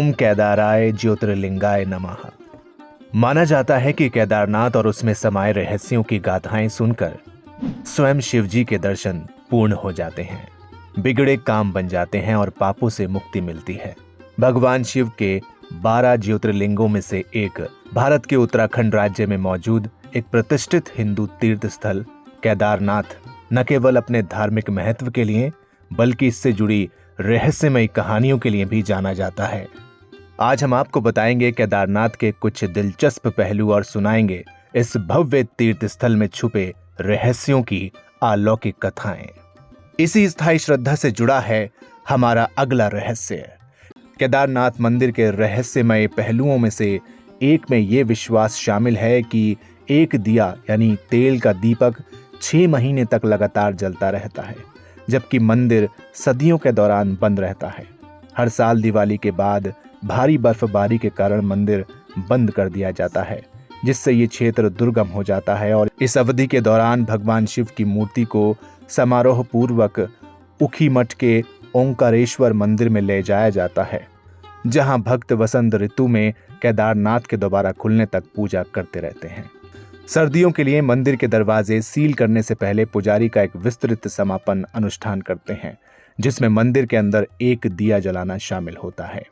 ओम केदाराय ज्योतिर्लिंगाय नमः। माना जाता है कि केदारनाथ और उसमें समाये रहस्यों की गाथाएं सुनकर स्वयं शिव जी के दर्शन पूर्ण हो जाते हैं, बिगड़े काम बन जाते हैं और पापों से मुक्ति मिलती है। भगवान शिव के 12 ज्योतिर्लिंगों में से एक भारत के उत्तराखंड राज्य में मौजूद एक प्रतिष्ठित हिंदू तीर्थ स्थल केदारनाथ न केवल अपने धार्मिक महत्व के लिए बल्कि इससे जुड़ी रहस्यमयी कहानियों के लिए भी जाना जाता है। आज हम आपको बताएंगे केदारनाथ के कुछ दिलचस्प पहलू और सुनाएंगे इस भव्य तीर्थ स्थल में छुपे रहस्यों की अलौकिक कथाएं। इसी स्थायी श्रद्धा से जुड़ा है हमारा अगला रहस्य। केदारनाथ मंदिर के रहस्यमय पहलुओं में से एक में यह विश्वास शामिल है कि एक दिया यानी तेल का दीपक 6 महीने तक लगातार जलता रहता है, जबकि मंदिर सदियों के दौरान बंद रहता है। हर साल दिवाली के बाद भारी बर्फबारी के कारण मंदिर बंद कर दिया जाता है, जिससे ये क्षेत्र दुर्गम हो जाता है और इस अवधि के दौरान भगवान शिव की मूर्ति को समारोह पूर्वक उखीमठ के ओंकारेश्वर मंदिर में ले जाया जाता है, जहां भक्त वसंत ऋतु में केदारनाथ के दोबारा खुलने तक पूजा करते रहते हैं। सर्दियों के लिए मंदिर के दरवाजे सील करने से पहले पुजारी का एक विस्तृत समापन अनुष्ठान करते हैं, जिसमें मंदिर के अंदर एक दिया जलाना शामिल होता है।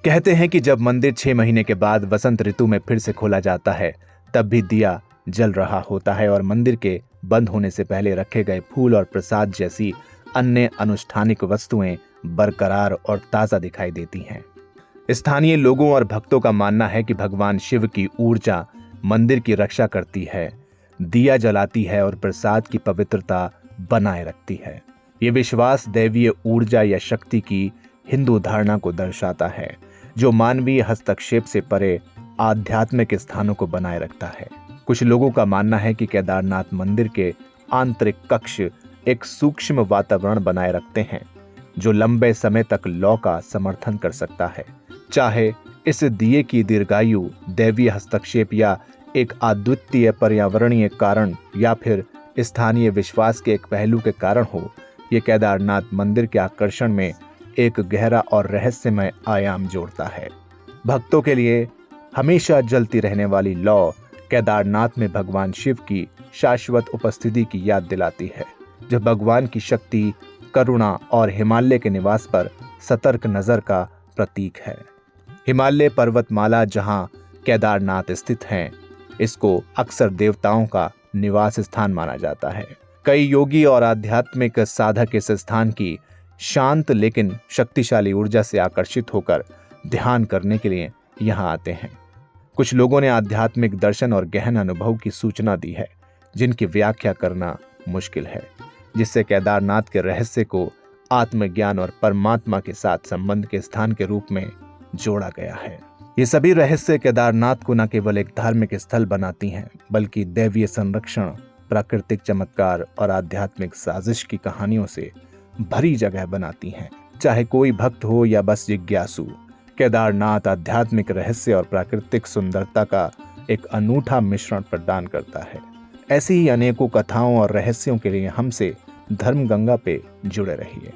कहते हैं कि जब मंदिर 6 महीने के बाद वसंत ऋतु में फिर से खोला जाता है, तब भी दिया जल रहा होता है और मंदिर के बंद होने से पहले रखे गए फूल और प्रसाद जैसी अन्य अनुष्ठानिक वस्तुएं बरकरार और ताजा दिखाई देती हैं। स्थानीय लोगों और भक्तों का मानना है कि भगवान शिव की ऊर्जा मंदिर की रक्षा करती है, दिया जलाती है और प्रसाद की पवित्रता बनाए रखती है। ये विश्वास दैवीय ऊर्जा या शक्ति की हिंदू धारणा को दर्शाता है, जो मानवीय हस्तक्षेप से परे आध्यात्मिक स्थानों को बनाए रखता है। कुछ लोगों का मानना है कि केदारनाथ मंदिर के आंतरिक कक्ष एक सूक्ष्म वातावरण बनाए रखते हैं, जो लंबे समय तक लौ का समर्थन कर सकता है, चाहे इस दिए की दीर्घायु दैवीय हस्तक्षेप या एक अद्वितीय पर्यावरणीय कारण या फिर स्थानीय विश्वास के एक पहलू के कारण हो। ये केदारनाथ मंदिर के आकर्षण में एक गहरा और रहस्यमय आयाम जोड़ता है। भक्तों के लिए हमेशा जलती रहने वाली लौ केदारनाथ में भगवान शिव की शाश्वत उपस्थिति की याद दिलाती है, जो भगवान की शक्ति, करुणा और हिमालय के निवास पर सतर्क नजर का प्रतीक है। हिमालय पर्वतमाला जहां केदारनाथ स्थित हैं, इसको अक्सर देवताओं का निवास स्थान माना जाता है। कई योगी और आध्यात्मिक साधक इस स्थान की शांत लेकिन शक्तिशाली ऊर्जा से आकर्षित होकर ध्यान करने के लिए यहाँ आते हैं। कुछ लोगों ने आध्यात्मिक दर्शन और गहन अनुभव की सूचना दी है, जिनकी व्याख्या करना मुश्किल है, जिससे केदारनाथ के रहस्य को आत्मज्ञान और परमात्मा के साथ संबंध के स्थान के रूप में जोड़ा गया है। ये सभी रहस्य केदारनाथ को न केवल एक धार्मिक स्थल बनाती हैं, बल्कि दैवीय संरक्षण, प्राकृतिक चमत्कार और आध्यात्मिक साजिश की कहानियों से भरी जगह बनाती हैं। चाहे कोई भक्त हो या बस जिज्ञासु, केदारनाथ आध्यात्मिक रहस्य और प्राकृतिक सुंदरता का एक अनूठा मिश्रण प्रदान करता है। ऐसी ही अनेकों कथाओं और रहस्यों के लिए हमसे धर्मगंगा पे जुड़े रहिए।